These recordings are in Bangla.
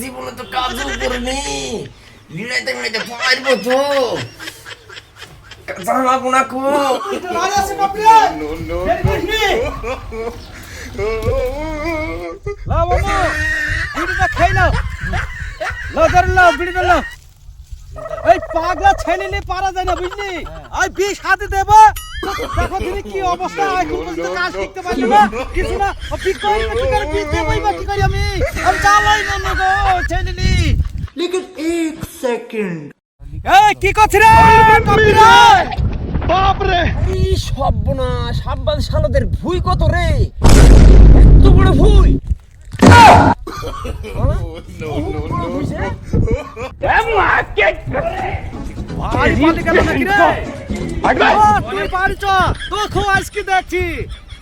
জীবনে তো কাজও করিনি, মিলাইতে মিলাইতে পারবো তো জানাবো না কো। এই পাগলা ছেলে নিয়ে পারা যায় না বুঝলি, আমি বিষ হাতে দেব। দেখো দিদি কি অবস্থা, এখন পর্যন্ত কাজ শিখতে পারলি না কিছু না। কি করি বিষ দেবই বা কি করি আমি চালাই না গো ছেলে নি। লেকিন এক সেকেন্ড, এই কি করছিস রে কপিরাই? বাপ রে, এই সর্বনাশ, সাব্বান শালাদের ভুই কত রে, এত বড় ভুই।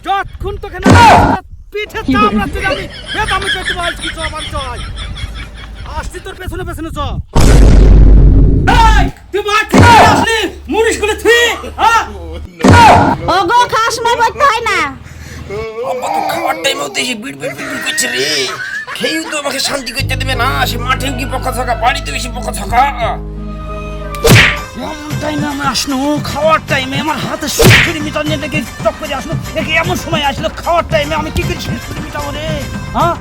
যতক্ষণ তোকে পিঠে চাপ রাখতে যাবি আমি করতে পারছি। চ বাড়ি চল, আসছি তোর পেছনে পেছনে চ। তুই মাঠ থেকে আসলি মুনিশ করে তুই ওগো খাস না বলতে হয় না। আব্বা তো খাওয়ার টাইমেও দেখি বিড় বিড় বিড় করছে রে, খেয়েও তো আমাকে শান্তি করতে দেবে না। সে মাঠেও কি পকা থাকা, বাড়িতে বেশি পকা থাকা। এমন টাইমে আমি আসলো, খাওয়ার টাইমে আমার হাতে সুস্থির মিটার নিয়ে দেখে স্টক করে আসলো। দেখে এমন সময় আসলো খাওয়ার টাইমে, আমি কি করে সুস্থির মিটাবো রে? হ্যাঁ